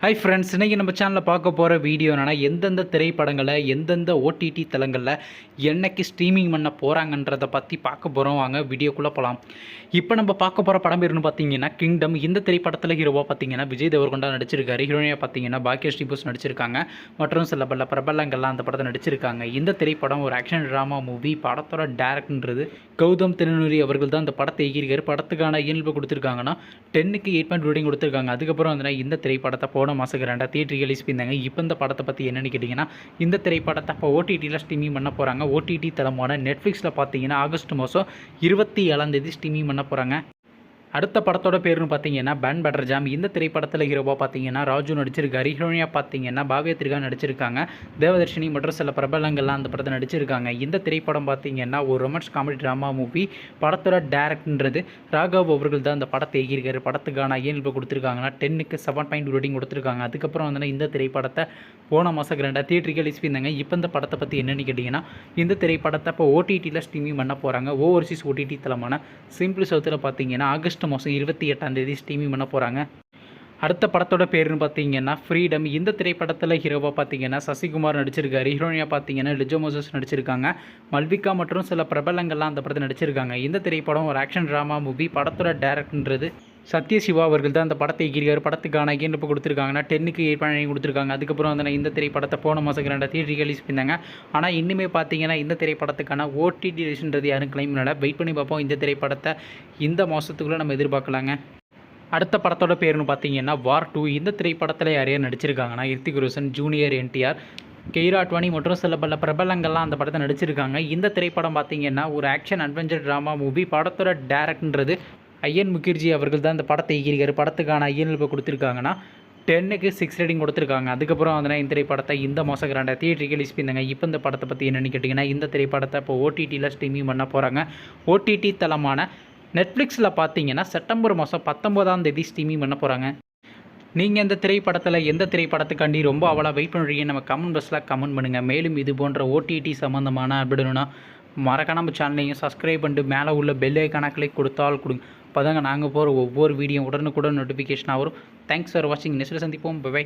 Hi friends, இன்றைக்கி நம்ம சேனலில் பார்க்க போகிற வீடியோ என்னென்னா, எந்தெந்த திரைப்படங்களை எந்தெந்த ஓடிடி தளங்களில் என்னைக்கு ஸ்ட்ரீமிங் பண்ண போகிறாங்கன்றதை பற்றி பார்க்க போகிறோம். வாங்க வீடியோக்குள்ளே போகலாம். இப்போ நம்ம பார்க்க போகிற படம் பேருன்னு பார்த்தீங்கன்னா கிங்டம். இந்த திரைப்படத்தில் ஹீரோவாக பார்த்தீங்கன்னா விஜய் தேவர்கொண்டா நடிச்சிருக்காரு. ஹீரோயினாக பார்த்தீங்கன்னா பாக்யஸ்ரீ போஸ் நடிச்சிருக்காங்க. மற்றும் சில பல பிரபலங்கள்லாம் அந்த படத்தை நடிச்சிருக்காங்க. இந்த திரைப்படம் ஒரு ஆக்ஷன் ட்ராமா மூவி. படத்தோட டேரக்டர்ன்றது கௌதம் திருநூரி அவர்கள் தான் இந்த படத்தை இயக்கியிருக்காரு. படத்துக்கான இயல்பு கொடுத்துருக்காங்கன்னா 10க்கு 8 ரேட்டிங் கொடுத்துருக்காங்க. அதுக்கப்புறம் வந்து இந்த திரைப்படத்தை போன மாதம் 2 தியேட்டர் ரிலீஸ் பண்ணியிருந்தாங்க. இப்போ இந்த படத்தை பற்றி என்னென்னு கேட்டிங்கன்னா, இந்த திரைப்படத்தை இப்போ ஓடிடியில் ஸ்ட்ரீமிங் பண்ண போகிறாங்க. ஓடிடி தளமான நெட்ஃப்ளிக்ஸில் பார்த்தீங்கன்னா ஆகஸ்ட் மாதம் 27 ஸ்ட்ரீமிங் பண்ண போகிறாங்க. அடுத்த படத்தோட பேருன்னு பார்த்தீங்கன்னா பேன் பெட்டர் ஜாம். இந்த திரைப்படத்தில் ஹீரோவாக பார்த்தீங்கன்னா ராஜு நடிச்சிருக்காரு. ஹீரோயினாக பார்த்தீங்கன்னா பாவ்யா திரிகா நடிச்சிருக்காங்க. தேவதர்ஷினி மற்றும் சில பிரபலங்கள்லாம் அந்த படத்தை நடிச்சிருக்காங்க. இந்த திரைப்படம் பார்த்தீங்கன்னா ஒரு ரொமான்ஸ் காமெடி ட்ராமா மூவி. படத்தோட டேரக்டர்ன்றது ராகவ் அவர்கள் தான் அந்த படத்தை இயக்கியிருக்காரு. படத்துக்கான இயல்பு கொடுத்துருக்காங்கன்னா 10க்கு 7 ரேட்டிங் கொடுத்துருக்காங்க. அதுக்கப்புறம் வந்து இந்த திரைப்படத்தை போன மாதம் 2 தியேட்டருக்கு ரிலீஸ் பண்ணியிருந்தாங்க. இப்போ இந்த படத்தை பற்றி என்னென்னு கேட்டிங்கன்னா, இந்த திரைப்படத்தை இப்போ ஓடிடியில் ஸ்ட்ரீமிங் பண்ண போகிறாங்க. ஓவர்சீஸ் ஓடிடி தளமான சிம்பிள் சவுத்தில் பார்த்தீங்கன்னா ஆகஸ்ட் மாதம் 28 ஸ்ட்ரீமிங் பண்ண போகிறாங்க. அடுத்த படத்தோட பேருன்னு பார்த்தீங்கன்னா ஃப்ரீடம். இந்த திரைப்படத்தில் ஹீரோவாக பார்த்தீங்கன்னா சசிகுமார் நடிச்சிருக்காரு. ஹீரோயினாக பார்த்தீங்கன்னா லிஜோ மோசஸ் நடிச்சிருக்காங்க. மல்விகா மற்றும் சில பிரபலங்கள்லாம் அந்த படத்தை நடிச்சிருக்காங்க. இந்த திரைப்படம் ஒரு ஆக்ஷன் ட்ராமா மூவி. படத்தோட டேரக்டர்ன்றது சத்யசிவா அவர்கள் தான் அந்த படத்தை இயக்கியிருக்காரு. படத்துக்கான இயல்பு கொடுத்துருக்காங்கன்னா 10க்கு 8 கொடுத்துருக்காங்க. அதுக்கப்புறம் வந்து இந்த திரைப்படத்தை போன மாதம் 2 தியேட்டருக்கு ரிலீஸ் பண்ணாங்க. ஆனால் இன்னுமே பார்த்தீங்கன்னா இந்த திரைப்படத்துக்கான ஓடிடி ரிலீஸ்ன்றது யாரும் கிளைம் பண்ணல. வெயிட் பண்ணி பார்ப்போம். இந்த திரைப்படத்தை இந்த மாதத்துக்குள்ளே நம்ம எதிர்பார்க்கலாங்க. அடுத்த படத்தோட பேருன்னு பார்த்தீங்கன்னா வார் 2. இந்த திரைப்படத்தில் யார் யார் நடிச்சிருக்காங்கன்னா ரித்திக் ரோஷன், ஜூனியர் என்டிஆர், கெய்ரா அட்வானி மற்றும் சில பல பிரபலங்கள்லாம் அந்த படத்தை நடிச்சிருக்காங்க. இந்த திரைப்படம் பார்த்தீங்கன்னா ஒரு ஆக்ஷன் அட்வென்ச்சர் ட்ராமா மூவி. படத்தோட டேரக்டர்ன்றது ஐயன் முகர்ஜி அவர்கள் தான் இந்த படத்தை இயக்கியிருக்காரு. படத்துக்கான ஐயன்ப்பு கொடுத்துருக்காங்கன்னா 10க்கு 6 ரேட்டிங் கொடுத்துருக்காங்க. அதுக்கப்புறம் வந்து இந்த திரைப்படத்தை இந்த மாதம் 2 தியேட்டருக்கு ரிலீஸ் பண்ணியிருந்தாங்க. இப்போ இந்த படத்தை பற்றி என்னென்னு கேட்டிங்கன்னா, இந்த திரைப்படத்தை இப்போ ஓடிடியில் ஸ்ட்ரீமிங் பண்ண போகிறாங்க. ஓடிடி தளமான நெட்ஃப்ளிக்ஸில் பார்த்தீங்கன்னா செப்டம்பர் மாதம் 19 ஸ்ட்ரீமிங் பண்ண போகிறாங்க. நீங்கள் இந்த திரைப்படத்தில் எந்த திரைப்படத்துக்காண்டி ரொம்ப அவளாக வெயிட் பண்ணுறீங்க நம்ம கமெண்ட் பாக்ஸில் கமெண்ட் பண்ணுங்கள். மேலும் இது போன்ற ஓடிடி சம்மந்தமான அப்டேட்னா மறக்காம நம்ம சேனலையும் சப்ஸ்கிரைப் பண்ணிட்டு மேலே உள்ள பெல் ஐக்கான கிளிக் கொடுத்தால் கொடுங்க. அப்போ தாங்க நாங்கள் போகிற ஒவ்வொரு வீடியோ உடனுக்குடன் நோட்டிஃபிகேஷனாக வரும். தேங்க்ஸ் ஃபார் வாட்சிங். நெக்ஸ்ட்டில் சந்திப்போம். பை.